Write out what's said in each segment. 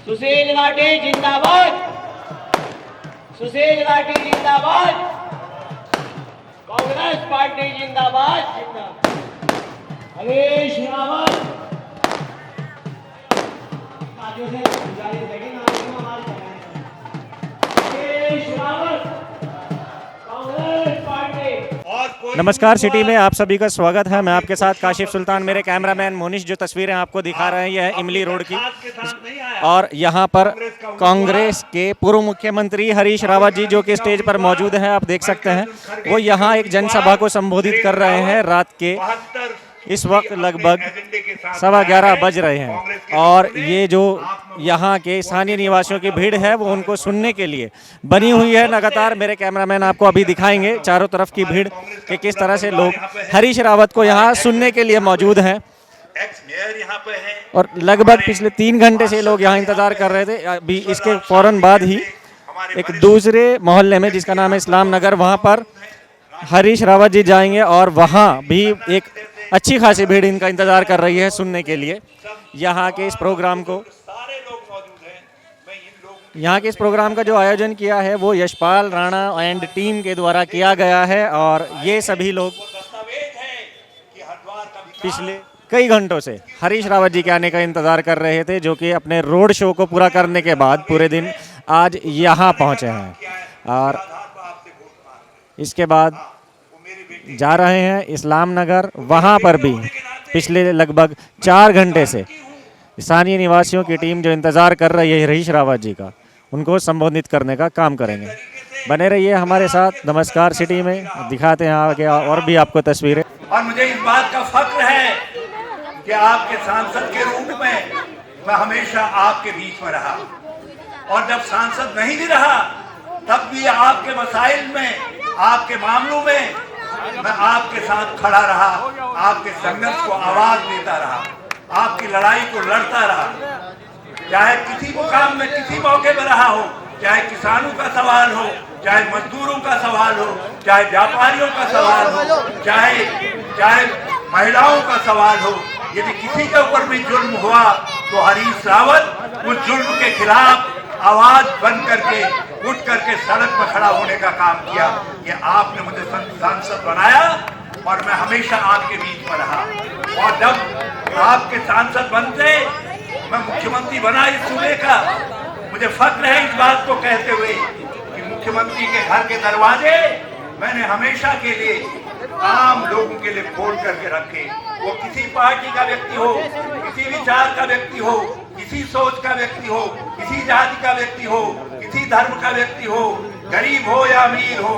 सुशील घाटी जिंदाबाद, सुशील घाटी जिंदाबाद, कांग्रेस पार्टी जिंदाबाद, हरीश रावत नमस्कार, सिटी में आप सभी का स्वागत है। मैं आपके साथ काशिफ सुल्तान, मेरे कैमरामैन मोनिश जो तस्वीरें आपको दिखा रहे हैं यह है इमली रोड की। और यहाँ पर कांग्रेस के पूर्व मुख्यमंत्री हरीश रावत जी जो कि स्टेज पर मौजूद हैं, आप देख सकते हैं। वो यहाँ एक जनसभा को संबोधित कर रहे हैं। रात के इस वक्त लगभग 11:15 बज रहे हैं और ये जो यहाँ के स्थानीय निवासियों की भीड़ है वो उनको सुनने के लिए बनी हुई है। लगातार मेरे कैमरामैन आपको अभी दिखाएंगे चारों तरफ की भीड़ कि किस तरह से लोग हरीश रावत को यहाँ सुनने के लिए मौजूद हैं। और लगभग पिछले 3 घंटे से लोग यहाँ इंतजार कर रहे थे। अभी इसके फौरन बाद ही एक दूसरे मोहल्ले में जिसका नाम है इस्लाम नगर, वहाँ पर हरीश रावत जी जाएंगे और वहाँ भी एक अच्छी खासी भीड़ इनका इंतजार कर रही है सुनने के लिए। यहाँ के इस प्रोग्राम का जो आयोजन किया है वो यशपाल राणा एंड टीम के द्वारा किया गया है। और ये सभी लोग पिछले कई घंटों से हरीश रावत जी के आने का इंतजार कर रहे थे, जो कि अपने रोड शो को पूरा करने के बाद पूरे दिन आज यहाँ पहुँचे हैं और इसके बाद जा रहे हैं इस्लाम नगर। वहाँ पर भी पिछले लगभग 4 घंटे से स्थानीय निवासियों की टीम जो इंतज़ार कर रही है हरीश रावत जी का, उनको संबोधित करने का काम करेंगे। बने रहिए हमारे साथ। नमस्कार सिटी में दिखाते हैं आगे और भी आपको तस्वीरें। और मुझे इस बात का फख्र है कि आपके सांसद के रूप में मैं हमेशा आपके बीच में रहा और जब सांसद नहीं भी रहा तब भी आपके मसाइल में, आपके मामलों में मैं आपके साथ खड़ा रहा, आपके संघर्ष को आवाज देता रहा, आपकी लड़ाई को लड़ता रहा। चाहे किसी मुकाम में किसी मौके पर रहा हो, चाहे किसानों का सवाल हो, चाहे मजदूरों का सवाल हो, चाहे व्यापारियों का सवाल हो, चाहे महिलाओं का सवाल हो, यदि किसी के ऊपर भी जुल्म हुआ तो हरीश रावत उस जुल्म के खिलाफ आवाज बन करके उठ करके सड़क पर खड़ा होने का काम किया। ये आपने मुझे सांसद बनाया और मैं हमेशा आपके बीच में रहा। और जब आपके सांसद बनते मैं मुख्यमंत्री बना इस सूबे का, मुझे फख्र है इस बात को कहते हुए कि मुख्यमंत्री के घर के दरवाजे मैंने हमेशा के लिए आम लोगों के लिए खोल करके रखे। वो किसी पार्टी का व्यक्ति हो, किसी विचार का व्यक्ति हो, किसी सोच का व्यक्ति हो, किसी जाति का व्यक्ति हो, किसी धर्म का व्यक्ति हो, गरीब हो या अमीर हो,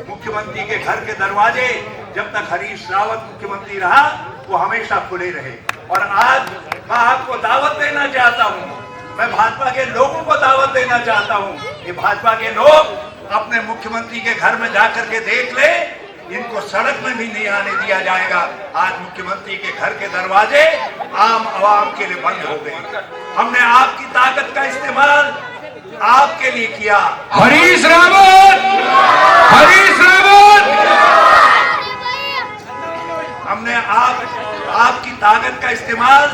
मुख्यमंत्री के घर के दरवाजे जब तक हरीश रावत मुख्यमंत्री रहा वो हमेशा खुले रहे। और आज मैं आपको दावत देना चाहता हूँ, मैं भाजपा के लोगों को दावत देना चाहता हूँ कि भाजपा के लोग अपने मुख्यमंत्री के घर में जाकर के देख ले, इनको सड़क में भी नहीं आने दिया जाएगा। आज मुख्यमंत्री के घर के दरवाजे आम आवाम के लिए बंद हो गए। हमने आपकी ताकत का इस्तेमाल आपके लिए किया। हरीश रावत, हरीश रावत, हमने आपकी ताकत का इस्तेमाल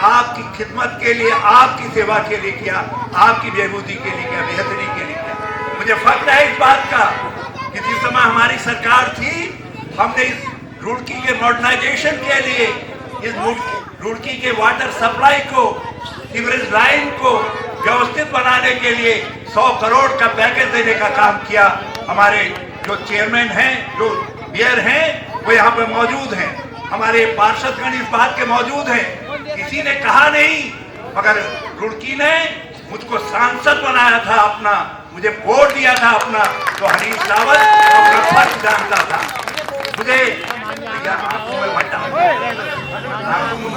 आपकी खिदमत के लिए, आपकी सेवा के लिए किया, आपकी बेहबूदी के लिए किया, बेहतरी के लिए किया। मुझे फख्र है इस बात का कि जिस समय हमारी सरकार थी हमने इस रुड़की के मॉडर्नाइजेशन के लिए, इस रुड़की के वाटर सप्लाई को, सीवरेज लाइन को व्यवस्थित बनाने के लिए 100 करोड़ का पैकेज देने का काम किया। हमारे जो चेयरमैन हैं, जो मेयर हैं, वो यहाँ पे मौजूद हैं। हमारे पार्षदगण इस बात के मौजूद हैं। किसी ने कहा नहीं, मगर रुड़की ने मुझको सांसद बनाया था अपना, मुझे वोट दिया था अपना, तो हरीश रावत अपना फर्ज जानता था। मुझे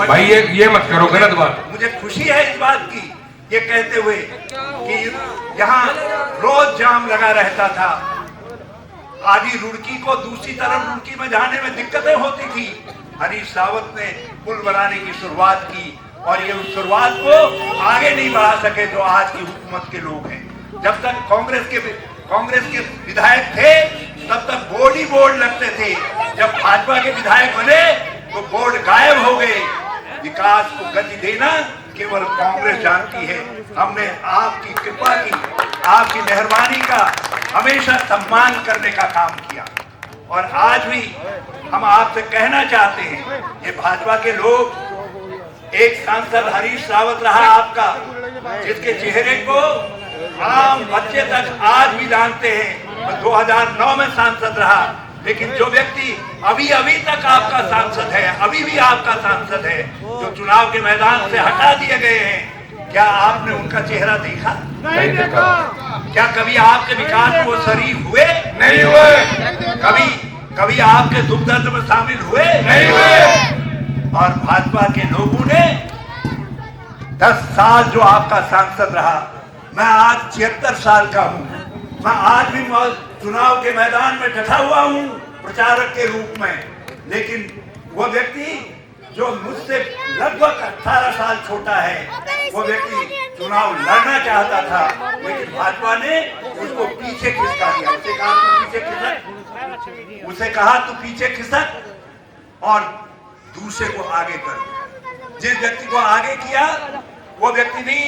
भाई ये मत करो, गलत बात। मुझे खुशी है इस बात की ये कहते हुए कि यहाँ रोज जाम लगा रहता था। आधी रुड़की को दूसरी तरफ रुड़की में जाने में दिक्कतें होती थी। हरीश रावत ने पुल बनाने की शुरुआत की और ये उस शुरुआत को आगे नहीं बढ़ा सके जो आज की हुकूमत के लोग हैं। जब तक कांग्रेस के विधायक थे तब तक बोर्ड ही बोर्ड लगते थे। जब भाजपा के विधायक बने तो बोर्ड गायब हो गए। विकास को गति देना केवल कांग्रेस जानती है। हमने आपकी कृपा की, आपकी मेहरबानी का हमेशा सम्मान करने का काम किया और आज भी हम आपसे कहना चाहते हैं, ये भाजपा के लोग, एक सांसद हरीश रावत रहा आपका, जिसके चेहरे को आम बच्चे तक आज भी जानते हैं। मैं 2009 में सांसद रहा, लेकिन जो व्यक्ति अभी तक आपका सांसद है, अभी भी आपका सांसद है, जो चुनाव के मैदान से हटा दिए गए हैं, क्या आपने उनका चेहरा देखा? नहीं देखा। क्या कभी आपके विकास में वो शरीक हुए? नहीं हुए। कभी आपके दुख दर्द में शामिल हुए? नहीं हुए। और भाजपा के लोगों ने 10 साल जो आपका सांसद रहा, मैं आज 76 साल का हूँ, मैं आज भी चुनाव के मैदान में डटा हुआ हूँ प्रचारक के रूप में, लेकिन वो व्यक्ति जो मुझसे लगभग 18 साल छोटा है, वो व्यक्ति चुनाव लड़ना चाहता था, लेकिन भाजपा ने उसको पीछे खिसका दिया। उसे कहा तू पीछे खिसक और दूसरे को आगे कर। जिस व्यक्ति को आगे किया वो व्यक्ति भी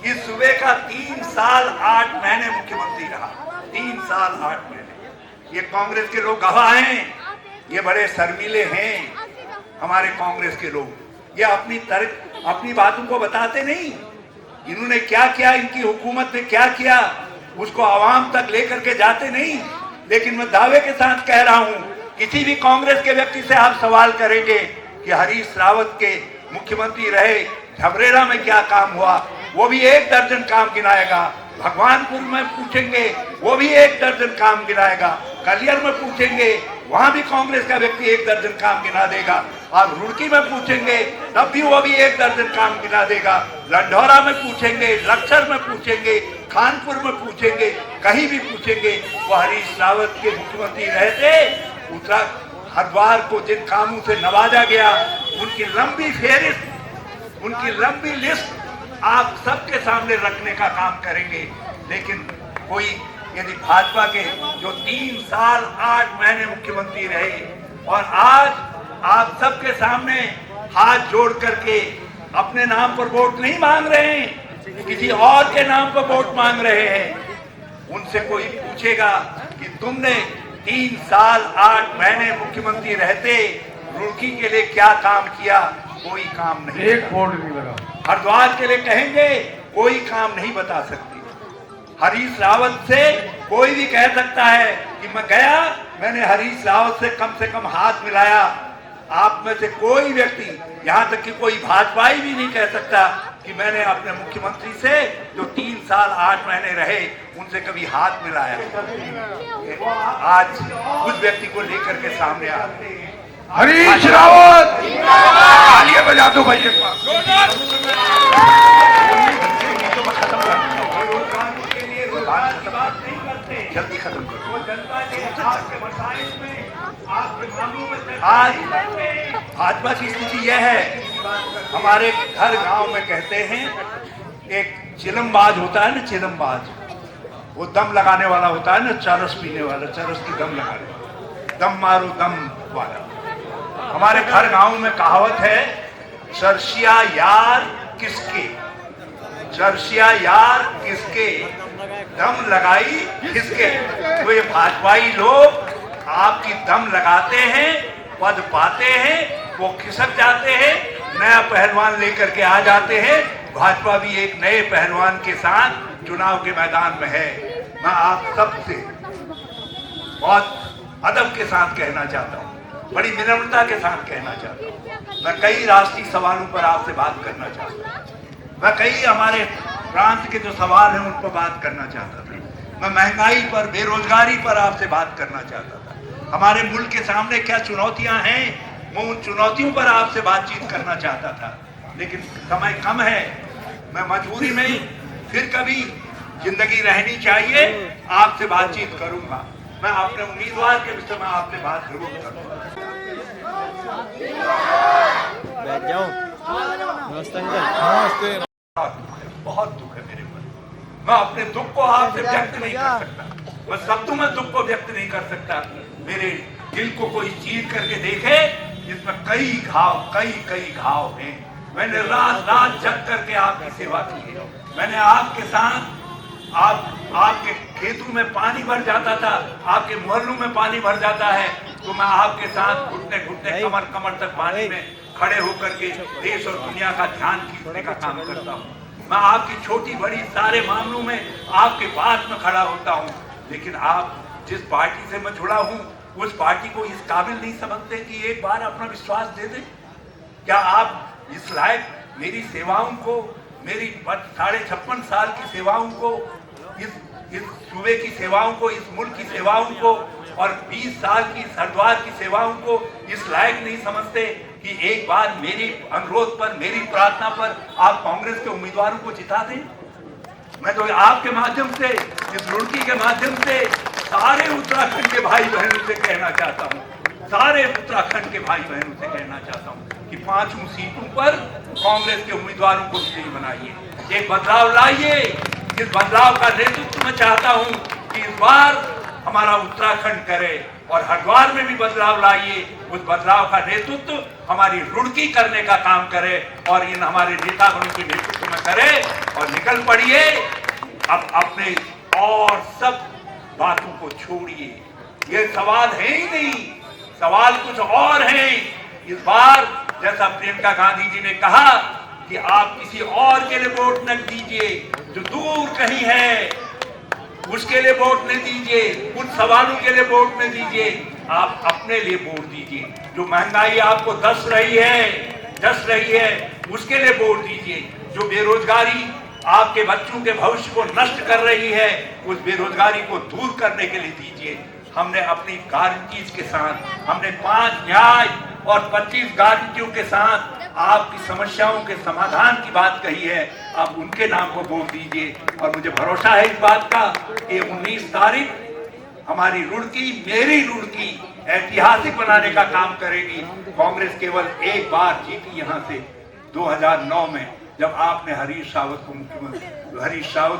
इस सूबे का 3 साल 8 महीने मुख्यमंत्री रहा। 3 साल 8 महीने। ये कांग्रेस के लोग गवाह हैं, ये बड़े शर्मीले हैं हमारे कांग्रेस के लोग। ये अपनी बातों को बताते नहीं, इन्होंने क्या किया, इनकी हुकूमत ने क्या किया, उसको आवाम तक लेकर के जाते नहीं। लेकिन मैं दावे के साथ कह रहा हूं, किसी भी कांग्रेस के व्यक्ति से आप सवाल करेंगे कि हरीश रावत के मुख्यमंत्री रहे झबरेला में क्या काम हुआ, वो भी 1 दर्जन काम गिनाएगा। भगवानपुर में पूछेंगे, वो भी 1 दर्जन काम गिनाएगा। कलियर में पूछेंगे, वहां भी कांग्रेस का व्यक्ति 1 दर्जन काम गिना देगा। आप रुड़की में पूछेंगे, तब भी वो भी 1 दर्जन काम गिना देगा। लंढौरा में पूछेंगे, लक्सर में पूछेंगे, कानपुर में पूछेंगे, कहीं भी पूछेंगे, वो हरीश रावत के मुख्यमंत्री रहते उत्तराखंड हरिद्वार को जिन कामों से नवाजा गया, उनकी लंबी फेहरिस्त, उनकी लंबी लिस्ट आप सबके सामने रखने का काम करेंगे। लेकिन कोई यदि भाजपा के जो 3 साल 8 महीने मुख्यमंत्री रहे और आज आप सबके सामने हाथ जोड़ करके अपने नाम पर वोट नहीं मांग रहे हैं, किसी और के नाम पर वोट मांग रहे हैं, उनसे कोई पूछेगा कि तुमने 3 साल 8 महीने मुख्यमंत्री रहते रुड़की के लिए क्या काम किया? कोई काम नहीं, एक वोट नहीं लगा। हरिद्वार के लिए कहेंगे, कोई काम नहीं बता सकती। हरीश रावत से कोई भी कह सकता है कि मैं गया, मैंने हरीश रावत से कम हाथ मिलाया। आप में से कोई व्यक्ति, यहाँ तक कि कोई भाजपाई भी नहीं कह सकता कि मैंने अपने मुख्यमंत्री से जो 3 साल 8 महीने रहे उनसे कभी हाथ मिलाया। आज उस व्यक्ति को लेकर के सामने आते हैं हरीश रावत, तालियां बजा दो भाई एक बार। जल्दी खत्म करो। आज भाजपा की स्थिति यह है, हमारे हर गांव में कहते हैं एक चिलमबाज होता है ना, चिलमबाज, वो दम लगाने वाला होता है ना, चरस पीने वाला, चरस की दम लगाने वाला, दम मारो दम वाला। हमारे हर गांव में कहावत है, चरसिया यार किसके, चरसिया यार किसके, दम लगाई किसके। तो ये भाजपाई लोग आपकी दम लगाते हैं, पद पाते हैं, वो खिसक जाते हैं, नया पहलवान लेकर के आ जाते हैं। भाजपा भी एक नए पहलवान के साथ चुनाव के मैदान में है। मैं आप सबसे बहुत अदब के साथ कहना चाहता हूँ, बड़ी विनम्रता के साथ कहना चाहता हूँ। मैं कई राष्ट्रीय सवालों पर आपसे बात करना चाहता हूँ, मैं कई हमारे प्रांत के जो सवाल हैं उन पर बात करना चाहता था। मैं महंगाई पर, बेरोजगारी पर आपसे बात करना चाहता था। हमारे मुल्क के सामने क्या चुनौतियां हैं, मैं उन चुनौतियों पर आपसे बातचीत करना चाहता था, लेकिन समय कम है। मैं मजबूरी में फिर कभी जिंदगी रहनी चाहिए, आपसे बातचीत करूंगा। मैं अपने उम्मीदवार के विषय में आपसे बात जरूर करूंगा। बैठ जाओ। बहुत दुख है मेरे मन, मैं अपने दुख को आपसे व्यक्त नहीं कर सकता, मैं शब्दों में दुख को व्यक्त नहीं कर सकता। मेरे दिल को कोई चीर करके देखे जिसमें कई घाव हैं। मैंने रात रात जग करके आपकी सेवा की है। मैंने आपके साथ आपके खेतों में पानी भर जाता था, आपके मोहल्लों में पानी भर जाता है, तो मैं आपके साथ घुटने घुटने कमर कमर तक पानी में खड़े होकर के देश और दुनिया का ध्यान खींचने का काम करता हूँ। मैं आपकी छोटी बड़ी सारे मामलों में आपके पास में खड़ा होता हूँ। लेकिन आप जिस पार्टी से मैं जुड़ा हूँ उस पार्टी को इस काबिल नहीं समझते कि एक बार अपना विश्वास दे दें। क्या आप इस लायक मेरी सेवाओं को, मेरी 56.5 साल की सेवाओं को, इस सूबे की सेवाओं को, इस मुल्क की सेवाओं को और 20 साल की हरिद्वार की सेवाओं को इस लायक नहीं समझते कि एक बार मेरी अनुरोध पर, मेरी प्रार्थना पर आप कांग्रेस के उम्मीदवारों को जिता दें? मैं तो आपके माध्यम से, इस रुड़की के माध्यम से सारे उत्तराखंड के भाई बहनों से कहना चाहता हूँ, सारे उत्तराखंड के भाई बहनों से कहना चाहता हूँ कि 5 सीटों पर कांग्रेस के उम्मीदवारों को विजयी बनाइए, एक बदलाव लाइए। इस बदलाव का नेतृत्व मैं चाहता हूँ कि इस बार हमारा उत्तराखंड करे और हरिद्वार में भी बदलाव लाइए। उस बदलाव का नेतृत्व हमारी रुड़की करने का काम करे और इन हमारे नेतागणों के नेतृत्व में करे और निकल पड़िए। अब अपने और सब बातों को छोड़िए, ये सवाल है ही नहीं, सवाल कुछ और है। इस बार जैसा प्रियंका गांधी जी ने कहा कि आप किसी और के लिए वोट न दीजिए, जो दूर कहीं है उसके लिए वोट न दीजिए, उन सवालों के लिए वोट न दीजिए, आप अपने लिए वोट दीजिए। जो महंगाई आपको धस रही है उसके लिए वोट दीजिए। जो बेरोजगारी आपके बच्चों के भविष्य को नष्ट कर रही है उस बेरोजगारी को दूर करने के लिए दीजिए। हमने अपनी गारंटीज के साथ, हमने 5 न्याय और 25 गारंटियों के साथ आपकी समस्याओं के समाधान की बात कही है। आप उनके नाम को वोट दीजिए और मुझे भरोसा है इस बात का कि 19 तारीख हमारी रुड़की, मेरी रुड़की ऐतिहासिक बनाने का काम करेगी। कांग्रेस केवल एक बार जीती यहाँ से 2009 में, जब आपने हरीश रावत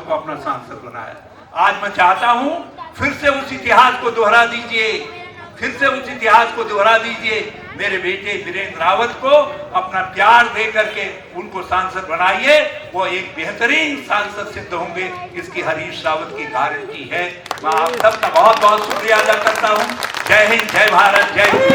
को अपना सांसद बनाया। आज मैं चाहता हूं फिर से उस इतिहास को दोहरा दीजिए, फिर से उस इतिहास को दोहरा दीजिए। मेरे बेटे वीरेंद्र रावत को अपना प्यार दे करके उनको सांसद बनाइए, वो एक बेहतरीन सांसद सिद्ध होंगे, इसकी हरीश रावत की गारंटी है। मैं आप सबका बहुत बहुत शुक्रिया अदा करता हूँ। जय हिंद, जय भारत, जय हिंद।